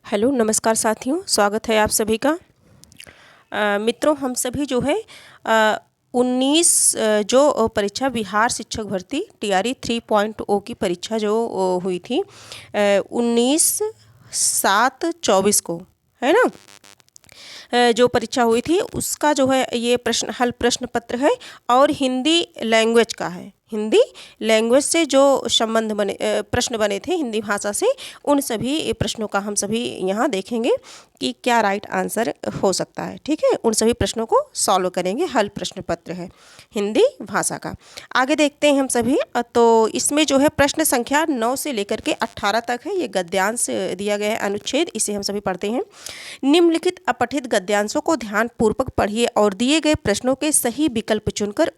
Hello नमस्कार साथियों, स्वागत है आप सभी का। मित्रों, हम सभी जो है 19 जो परीक्षा बिहार शिक्षक भर्ती टीआरई 3.0 की परीक्षा जो हुई थी 19/7/24 को, है ना। जो परीक्षा हुई थी उसका जो है ये प्रश्न पत्र है और हिंदी लैंग्वेज का है। हिंदी लैंग्वेज से जो संबंध बने प्रश्न बने थे हिंदी भाषा से, उन सभी प्रश्नों का हम सभी यहाँ देखेंगे कि क्या राइट आंसर हो सकता है। ठीक है, उन सभी प्रश्नों को सॉल्व करेंगे। हल प्रश्न पत्र है हिंदी भाषा का। आगे देखते हैं हम सभी। तो इसमें जो है प्रश्न संख्या 9 से लेकर के 18 तक है। ये गद्यांश दिया गया है, अनुच्छेद, इसे हम सभी पढ़ते हैं। निम्नलिखित अपठित गद्यांशों को ध्यानपूर्वक पढ़िए और दिए गए प्रश्नों के सही विकल्प चुनकर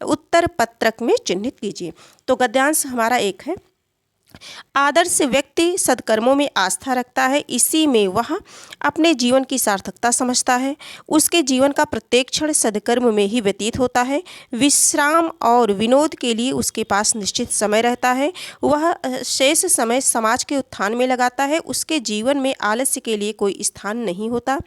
उत्तर पत्रक में चिन्हित कीजिए। तो गद्यांश हमारा एक है, आदर्श व्यक्ति सद्कर्मों में आस्था रखता है, इसी में वह अपने जीवन की सार्थकता समझता है। उसके जीवन का प्रत्येक क्षण सद्कर्म में ही व्यतीत होता है। विश्राम और विनोद के लिए उसके पास निश्चित समय रहता है। वह शेष समय समाज के उत्थान में लगाता है। उसके जीवन में आलस्य के लिए कोई स्थान नहीं होता।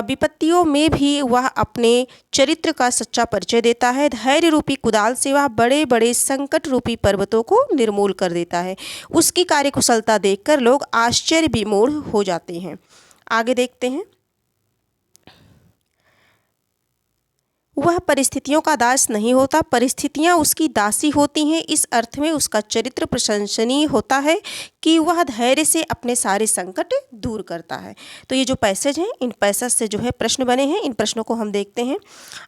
विपत्तियों में भी वह अपने चरित्र का सच्चा परिचय देता है। धैर्य रूपी कुदाल से वह बड़े बड़े संकट रूपी पर्वतों को निर्मूल कर देता है। उसकी कार्यकुशलता देखकर लोग आश्चर्य विमूढ़ हो जाते हैं। आगे देखते हैं। वह परिस्थितियों का दास नहीं होता, परिस्थितियां उसकी दासी होती हैं। इस अर्थ में उसका चरित्र प्रशंसनीय होता है कि वह धैर्य से अपने सारे संकट दूर करता है। तो ये जो पैसेज हैं, इन पैसेज से जो है प्रश्न बने हैं, इन प्रश्नों को हम देखते हैं।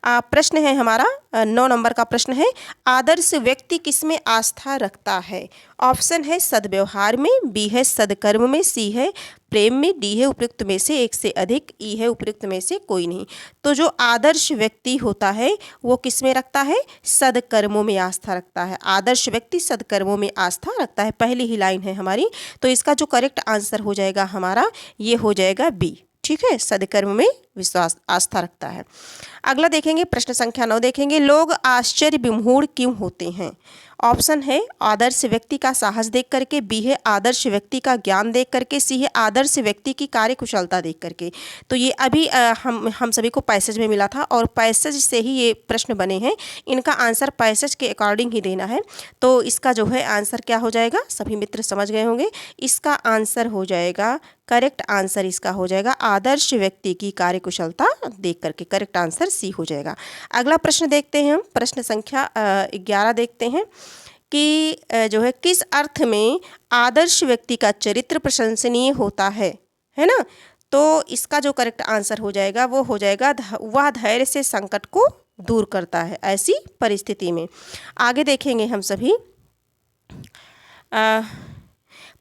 प्रश्न है हमारा 9 नंबर का प्रश्न है, आदर्श व्यक्ति किसमें आस्था रखता है। ऑप्शन है सद्व्यवहार में, बी है सद्कर्म में, सी है प्रेम में, डी है उपयुक्त में से एक से अधिक, ई है उपयुक्त में से कोई नहीं। तो जो आदर्श व्यक्ति होता है वो किस में रखता है, सद्कर्मों में आस्था रखता है। आदर्श व्यक्ति सद्कर्मों में आस्था रखता है, पहली ही लाइन है हमारी। तो इसका जो करेक्ट आंसर हो जाएगा हमारा, ये हो जाएगा बी। ठीक है, सद्कर्म में विश्वास आस्था रखता है। अगला देखेंगे, प्रश्न संख्या 9 देखेंगे, लोग आश्चर्य विमूढ़ क्यों होते हैं। ऑप्शन है आदर्श व्यक्ति का साहस देख करके, बी है आदर्श व्यक्ति का ज्ञान देख करके, सी है आदर्श व्यक्ति की कार्यकुशलता देख करके। तो ये अभी हम सभी को पैसेज में मिला था और पैसेज से ही ये प्रश्न बने हैं। इनका आंसर पैसेज के अकॉर्डिंग ही देना है। तो इसका जो है आंसर क्या हो जाएगा, सभी मित्र समझ गए होंगे। इसका आंसर हो जाएगा, करेक्ट आंसर इसका हो जाएगा आदर्श व्यक्ति की कार्यकुशलता देख करके। करेक्ट आंसर सी हो जाएगा। अगला प्रश्न देखते हैं हम, प्रश्न संख्या 11 देखते हैं कि जो है किस अर्थ में आदर्श व्यक्ति का चरित्र प्रशंसनीय होता है ना। तो इसका जो करेक्ट आंसर हो जाएगा वो हो जाएगा वह धैर्य से संकट को दूर करता है ऐसी परिस्थिति में। आगे देखेंगे हम सभी।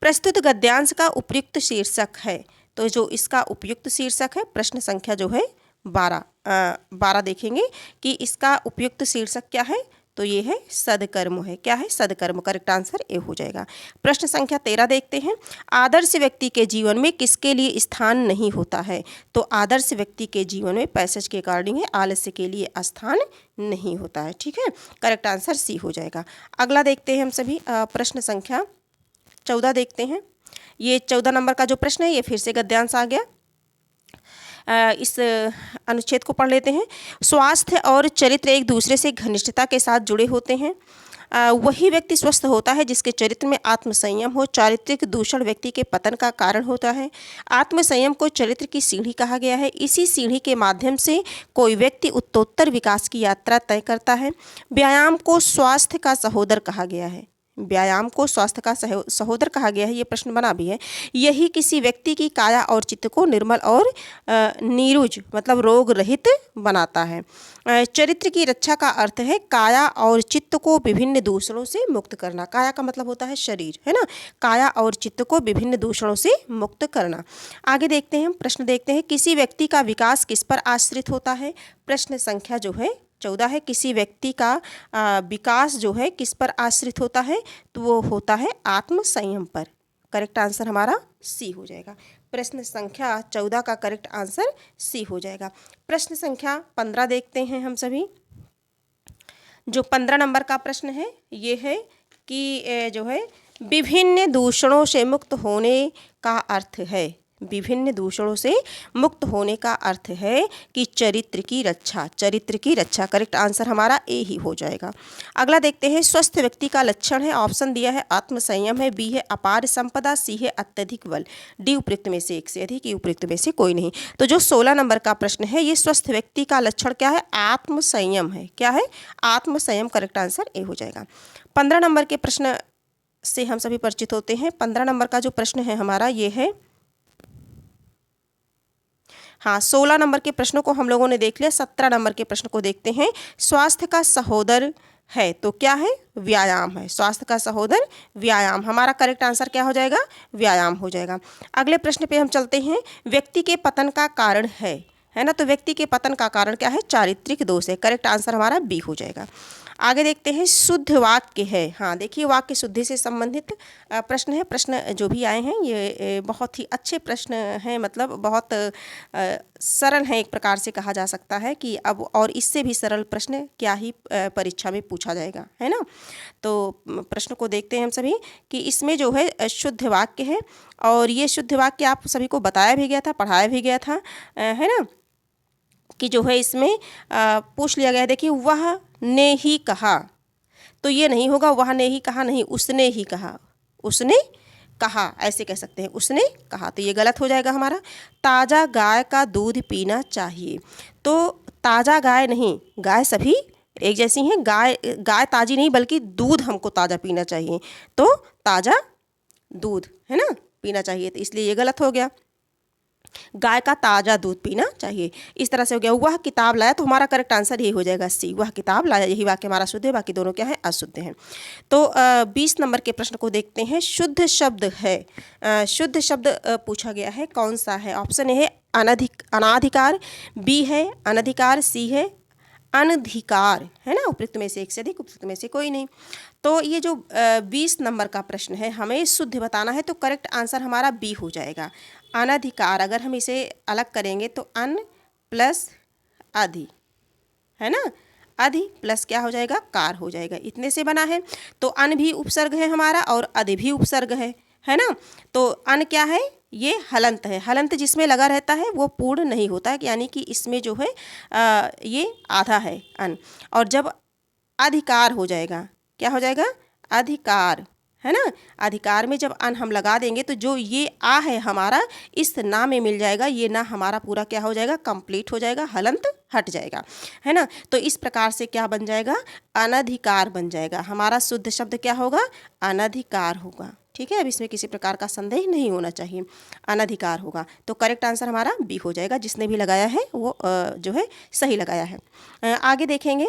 प्रस्तुत गद्यांश का उपयुक्त शीर्षक है। तो जो इसका उपयुक्त शीर्षक है, प्रश्न संख्या जो है 12 देखेंगे कि इसका उपयुक्त शीर्षक क्या है। तो ये है सद्कर्म है। क्या है, सद्कर्म। करेक्ट आंसर ए हो जाएगा। प्रश्न संख्या 13 देखते हैं, आदर्श व्यक्ति के जीवन में किसके लिए स्थान नहीं होता है। तो आदर्श व्यक्ति के जीवन में पैसेज के अकॉर्डिंग है, आलस्य के लिए स्थान नहीं होता है। ठीक है, करेक्ट आंसर सी हो जाएगा। अगला देखते हैं हम सभी, प्रश्न संख्या 14 देखते हैं। ये 14 नंबर का जो प्रश्न है ये फिर से गद्यांश आ गया। इस अनुच्छेद को पढ़ लेते हैं। स्वास्थ्य और चरित्र एक दूसरे से घनिष्ठता के साथ जुड़े होते हैं। वही व्यक्ति स्वस्थ होता है जिसके चरित्र में आत्मसंयम हो। चारित्रिक दूषण व्यक्ति के पतन का कारण होता है। आत्मसंयम को चरित्र की सीढ़ी कहा गया है। इसी सीढ़ी के माध्यम से कोई व्यक्ति उत्तरोत्तर विकास की यात्रा तय करता है। व्यायाम को स्वास्थ्य का सहोदर कहा गया है। व्यायाम को स्वास्थ्य का सहोदर कहा गया है, ये प्रश्न बना भी है। यही किसी व्यक्ति की काया और चित्त को निर्मल और नीरुज मतलब रोग रहित बनाता है। चरित्र की रक्षा का अर्थ है काया और चित्त को विभिन्न दूषणों से मुक्त करना। काया का मतलब होता है शरीर, है ना। काया और चित्त को विभिन्न दूषणों से मुक्त करना। आगे देखते हैं, प्रश्न देखते हैं, किसी व्यक्ति का विकास किस पर आश्रित होता है। प्रश्न संख्या जो है 14 है, किसी व्यक्ति का विकास जो है किस पर आश्रित होता है। तो वो होता है आत्म संयम पर। करेक्ट आंसर हमारा सी हो जाएगा। प्रश्न संख्या 14 का करेक्ट आंसर सी हो जाएगा। प्रश्न संख्या 15 देखते हैं हम सभी। जो 15 नंबर का प्रश्न है ये है कि जो है विभिन्न दूषणों से मुक्त होने का अर्थ है, विभिन्न दूषणों से मुक्त होने का अर्थ है कि चरित्र की रक्षा, चरित्र की रक्षा। करेक्ट आंसर हमारा ए ही हो जाएगा। अगला देखते हैं, स्वस्थ व्यक्ति का लक्षण है, ऑप्शन दिया है आत्मसंयम है, बी है अपार संपदा, सी है अत्यधिक बल, डी उपयुक्त में से एक से अधिक, ई उपयुक्त में से कोई नहीं। तो जो 16 नंबर का प्रश्न है, ये स्वस्थ व्यक्ति का लक्षण क्या है? आत्मसंयम है। क्या है? आत्मसंयम। करेक्ट आंसर ए हो जाएगा। 15 नंबर के प्रश्न से हम सभी परिचित होते हैं। 15 नंबर का जो प्रश्न है हमारा ये है, हाँ 16 नंबर के प्रश्नों को हम लोगों ने देख लिया। 17 नंबर के प्रश्न को देखते हैं। स्वास्थ्य का सहोदर है तो क्या है? व्यायाम है। स्वास्थ्य का सहोदर व्यायाम। हमारा करेक्ट आंसर क्या हो जाएगा? व्यायाम हो जाएगा। अगले प्रश्न पे हम चलते हैं। व्यक्ति के पतन का कारण है ना? तो व्यक्ति के पतन का कारण क्या है? चारित्रिक दोष है। करेक्ट आंसर हमारा बी हो जाएगा। आगे देखते हैं, शुद्ध वाक्य है। हाँ देखिए, वाक्य शुद्धि से संबंधित प्रश्न है। प्रश्न जो भी आए हैं ये बहुत ही अच्छे प्रश्न हैं, मतलब बहुत सरल हैं, एक प्रकार से कहा जा सकता है कि अब और इससे भी सरल प्रश्न क्या ही परीक्षा में पूछा जाएगा, है ना? तो प्रश्न को देखते हैं हम सभी कि इसमें जो है शुद्ध वाक्य है, और ये शुद्ध वाक्य आप सभी को बताया भी गया था, पढ़ाया भी गया था, है ना? कि जो है इसमें पूछ लिया गया है। देखिए, वह ने ही कहा, तो ये नहीं होगा वह ने ही कहा, नहीं, उसने ही कहा, उसने कहा ऐसे कह सकते हैं, उसने कहा, तो ये गलत हो जाएगा हमारा। ताज़ा गाय का दूध पीना चाहिए, तो ताज़ा गाय नहीं, गाय सभी एक जैसी हैं, गाय ताज़ी नहीं बल्कि दूध हमको ताज़ा पीना चाहिए, तो ताज़ा दूध है ना पीना चाहिए, तो इसलिए ये गलत हो गया। गाय का ताज़ा दूध पीना चाहिए, इस तरह से हो गया। वह किताब लाया, तो हमारा करेक्ट आंसर ये हो जाएगा सी, वह किताब लाया। यही वाक्य हमारा शुद्ध है, बाकी दोनों क्या है? अशुद्ध हैं। तो 20 नंबर के प्रश्न को देखते हैं। शुद्ध शब्द है, शुद्ध शब्द पूछा गया है, कौन सा है? ऑप्शन ए है अनाधिकार, बी है अनधिकार, सी है अनधिकार, है ना? उपयुक्त में से एक से अधिक, उपयुक्त में से कोई नहीं। तो ये जो 20 नंबर का प्रश्न है, हमें शुद्ध बताना है, तो करेक्ट आंसर हमारा बी हो जाएगा, अनधिकार। अगर हम इसे अलग करेंगे तो अन प्लस अधि, है ना? अधि प्लस क्या हो जाएगा? कार हो जाएगा। इतने से बना है, तो अन भी उपसर्ग है हमारा और अधि भी उपसर्ग है ना? तो अन क्या है? ये हलंत है। हलंत जिसमें लगा रहता है वो पूर्ण नहीं होता है, यानी कि इसमें जो है ये आधा है अन, और जब अधिकार हो जाएगा, क्या हो जाएगा? अधिकार, है ना? अधिकार में जब अन हम लगा देंगे तो जो ये आ है हमारा इस ना में मिल जाएगा, ये ना हमारा पूरा क्या हो जाएगा? कंप्लीट हो जाएगा, हलंत हट जाएगा, है ना? तो इस प्रकार से क्या बन जाएगा? अनधिकार बन जाएगा। हमारा शुद्ध शब्द क्या होगा? अनधिकार होगा। ठीक है, अब इसमें किसी प्रकार का संदेह नहीं होना चाहिए, अनधिकार होगा। तो करेक्ट आंसर हमारा बी हो जाएगा। जिसने भी लगाया है वो जो है सही लगाया है। आगे देखेंगे,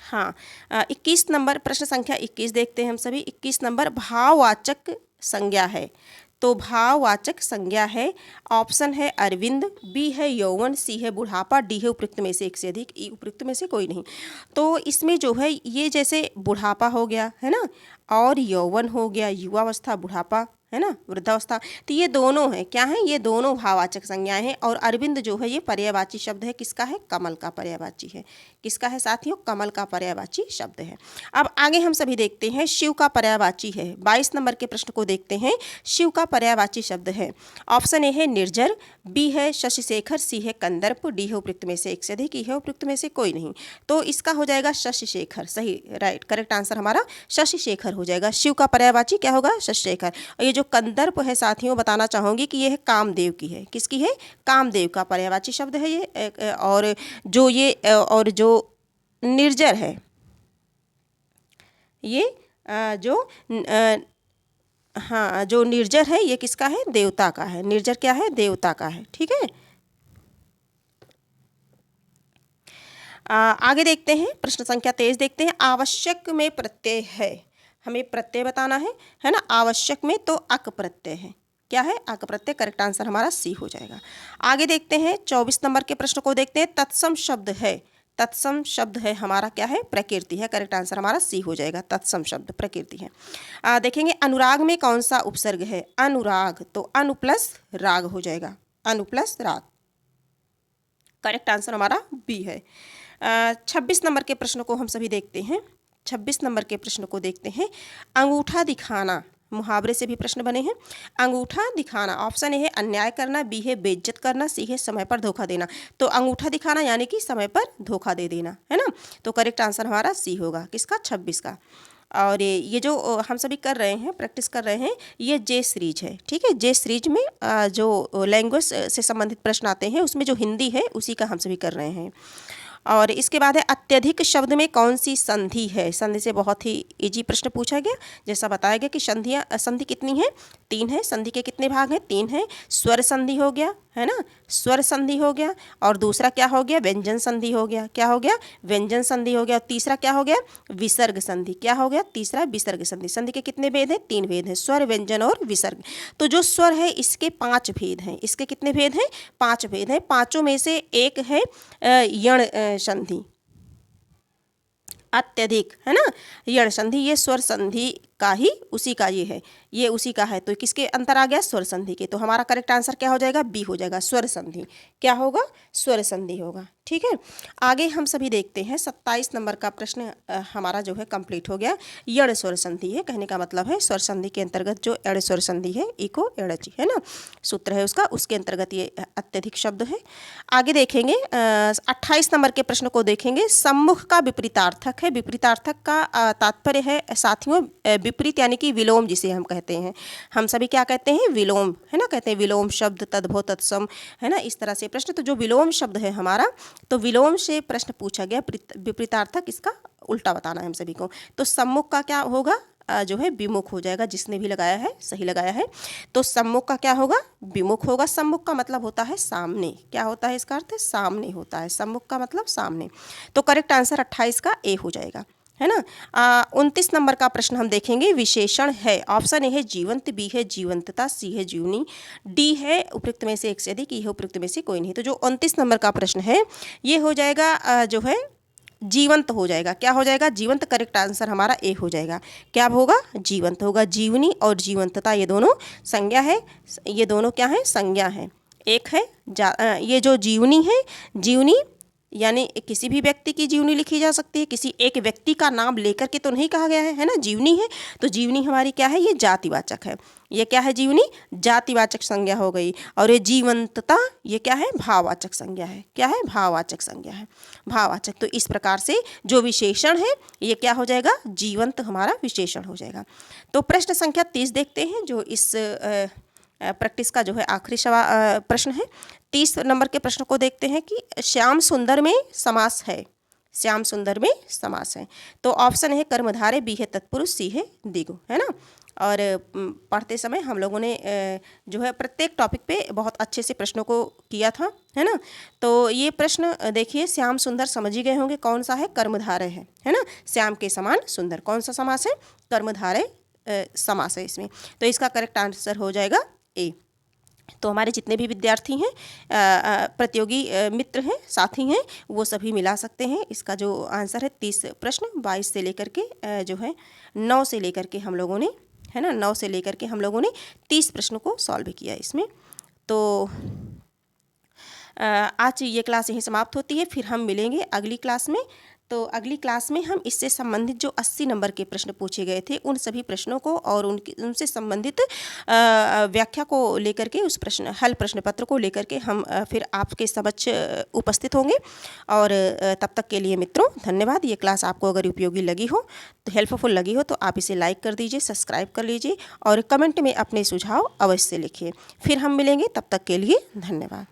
हाँ 21 नंबर, प्रश्न संख्या 21 देखते हैं हम सभी। 21 नंबर, भाववाचक संज्ञा है, तो भाववाचक संज्ञा है। ऑप्शन है अरविंद, बी है यौवन, सी है बुढ़ापा, डी है उपयुक्त में से एक से अधिक, ई उपयुक्त में से कोई नहीं। तो इसमें जो है ये जैसे बुढ़ापा हो गया, है ना, और यौवन हो गया, युवावस्था, बुढ़ापा, है ना, वृद्धावस्था, तो ये दोनों हैं, क्या हैं? ये दोनों भाववाचक संज्ञाएं हैं। और अरविंद जो है ये पर्यायवाची शब्द है, किसका है? कमल का पर्यायवाची है। किसका है साथियों? कमल का पर्यायवाची शब्द है। अब आगे हम सभी देखते हैं, शिव का पर्यायवाची है। 22 नंबर के प्रश्न को देखते हैं। शिव का पर्यायवाची शब्द है। ऑप्शन ए है निर्जर, बी है शशिशेखर, सी है कंदर्प, डी है उपयुक्त में से एक से अधिक, ई है उपयुक्त में से कोई नहीं। तो इसका हो जाएगा शशिशेखर, सही, राइट, करेक्ट आंसर हमारा शशिशेखर हो जाएगा। शिव का पर्यायवाची क्या होगा? शशिशेखर। और ये जो कंदर्प है साथियों, बताना चाहूँगी कि ये है कामदेव की है। किसकी है? कामदेव का पर्यायवाची शब्द है ये। और जो निर्जर है, ये जो हाँ जो निर्जर है ये किसका है? देवता का है। निर्जर क्या है? देवता का है। ठीक है, आगे देखते हैं, प्रश्न संख्या 23 देखते हैं। आवश्यक में प्रत्यय है, हमें प्रत्यय बताना है ना? आवश्यक में तो अक प्रत्यय है। क्या है? अक प्रत्यय। करेक्ट आंसर हमारा सी हो जाएगा। आगे देखते हैं, 24 नंबर के प्रश्न को देखते हैं। तत्सम शब्द है, तत्सम शब्द है हमारा क्या है? प्रकृति है। करेक्ट आंसर हमारा सी हो जाएगा, तत्सम शब्द प्रकृति है। देखेंगे, अनुराग में कौन सा उपसर्ग है? अनुराग, तो अनु प्लस राग हो जाएगा, अनु प्लस राग। करेक्ट आंसर हमारा बी है। 26 नंबर के प्रश्न को हम सभी देखते हैं। 26 नंबर के प्रश्न को देखते हैं। अंगूठा दिखाना, मुहावरे से भी प्रश्न बने हैं। अंगूठा दिखाना, ऑप्शन ए है अन्याय करना, बी है बेइज्जत करना, सी है समय पर धोखा देना। तो अंगूठा दिखाना यानी कि समय पर धोखा दे देना, है ना। तो करेक्ट आंसर हमारा सी होगा, किसका, 26 का। और ये जो हम सभी कर रहे हैं, प्रैक्टिस कर रहे हैं, ये जे सीरीज है, ठीक है। जे सीरीज में जो लैंग्वेज से संबंधित प्रश्न आते हैं उसमें जो हिंदी है उसी का हम सभी कर रहे हैं। और इसके बाद है अत्यधिक शब्द में कौन सी संधि है। संधि से बहुत ही इजी प्रश्न पूछा गया, जैसा बताया गया कि संधि कितनी है, 3 है। संधि के कितने भाग हैं, 3 है। स्वर संधि हो गया, है ना, स्वर संधि हो गया, और दूसरा क्या हो गया, व्यंजन संधि हो गया। क्या हो गया, व्यंजन संधि हो गया। और तीसरा क्या हो गया, विसर्ग संधि। क्या हो गया, तीसरा विसर्ग संधि। संधि के कितने भेद हैं, 3 भेद हैं, स्वर, व्यंजन और विसर्ग। तो जो स्वर है इसके 5 भेद हैं। इसके कितने भेद हैं, 5 भेद हैं। पांचों में से एक है यण संधि, अत्यधिक, है ना, यण संधि। ये स्वर संधि का ही, उसी का ये है, ये उसी का है। तो किसके अंतर आ गया, स्वर संधि के। तो हमारा करेक्ट आंसर क्या हो जाएगा, बी हो जाएगा, स्वर संधि। क्या होगा, स्वर संधि होगा, ठीक है। आगे हम सभी देखते हैं 27 नंबर का प्रश्न हमारा जो है कंप्लीट हो गया। यण स्वर संधि है, कहने का मतलब है स्वर संधि के अंतर्गत जो एड़ स्वर संधि है, इको एड़ची, है ना, सूत्र है उसका, उसके अंतर्गत ये अत्यधिक शब्द है। आगे देखेंगे 28 नंबर के प्रश्न को देखेंगे। सम्मुख का विपरीतार्थक है। विपरीतार्थक का तात्पर्य है साथियों विपरीत यानी कि विलोम, जिसे हम कहते हैं, हम सभी क्या कहते हैं, विलोम, है ना, कहते हैं विलोम शब्द, तद्भव तत्सम, है ना, इस तरह से प्रश्न। तो जो विलोम शब्द है हमारा, तो विलोम से प्रश्न पूछा गया, विपरीतार्थक इसका उल्टा बताना है हम सभी को। तो सम्मुख का क्या होगा, जो है विमुख हो जाएगा। जिसने भी लगाया है सही लगाया है। तो सम्मुख का क्या होगा, विमुख होगा। सम्मुख का मतलब होता है सामने। क्या होता है, इसका अर्थ है सामने होता है, सम्मुख का मतलब सामने। तो करेक्ट आंसर 28 का ए हो जाएगा, है ना। 29 नंबर का प्रश्न हम देखेंगे। विशेषण है, ऑप्शन ए है जीवंत, बी है जीवंतता, सी है जीवनी, डी है उपयुक्त में से एक से अधिक, ई है उपयुक्त में से कोई नहीं। तो जो 29 नंबर का प्रश्न है ये हो जाएगा जो है जीवंत हो जाएगा। क्या हो जाएगा, जीवंत। करेक्ट आंसर हमारा ए हो जाएगा। क्या होगा, जीवंत होगा। जीवनी और जीवंतता ये दोनों संज्ञा है, ये दोनों क्या है, संज्ञा है। एक है ये जो जीवनी है, जीवनी यानी किसी भी व्यक्ति की जीवनी लिखी जा सकती है, किसी एक व्यक्ति का नाम लेकर के तो नहीं कहा गया है ना, जीवनी है। तो जीवनी हमारी क्या है, ये जातिवाचक है। ये क्या है, जीवनी जातिवाचक संज्ञा हो गई। और ये जीवंतता ये क्या है, भाववाचक संज्ञा है। क्या है, भाववाचक संज्ञा है, भाववाचक। तो इस प्रकार से जो विशेषण है ये क्या हो जाएगा, जीवंत हमारा विशेषण हो जाएगा। तो प्रश्न संख्या 30 देखते हैं, जो इस प्रैक्टिस का जो है आखिरी प्रश्न है। 30 नंबर के प्रश्न को देखते हैं कि श्याम सुंदर में समास है। श्याम सुंदर में समास है। तो ऑप्शन है कर्मधारय, बी है तत्पुरुष, सी है द्विगु, है ना। और पढ़ते समय हम लोगों ने जो है प्रत्येक टॉपिक पे बहुत अच्छे से प्रश्नों को किया था, है ना। तो ये प्रश्न देखिए, श्याम सुंदर समझ ही गए होंगे कौन सा है, कर्मधारय है ना। श्याम के समान सुंदर कौन सा समास है, कर्मधारय समास है इसमें। तो इसका करेक्ट आंसर हो जाएगा ए। तो हमारे जितने भी विद्यार्थी हैं, प्रतियोगी मित्र हैं, साथी हैं, वो सभी मिला सकते हैं। इसका जो आंसर है 30 प्रश्न 22 से लेकर के जो है 9 से लेकर के हम लोगों ने, है ना, 9 से लेकर के हम लोगों ने 30 प्रश्नों को सॉल्व किया इसमें। तो आज ये क्लास यहीं समाप्त होती है। फिर हम मिलेंगे अगली क्लास में। तो अगली क्लास में हम इससे संबंधित जो 80 नंबर के प्रश्न पूछे गए थे उन सभी प्रश्नों को और उनसे संबंधित व्याख्या को लेकर के, उस प्रश्न पत्र को लेकर के हम फिर आपके समक्ष उपस्थित होंगे। और तब तक के लिए मित्रों धन्यवाद। ये क्लास आपको अगर उपयोगी लगी हो, तो हेल्पफुल लगी हो, तो आप इसे लाइक कर दीजिए, सब्सक्राइब कर लीजिए और कमेंट में अपने सुझाव अवश्य लिखिए। फिर हम मिलेंगे, तब तक के लिए धन्यवाद।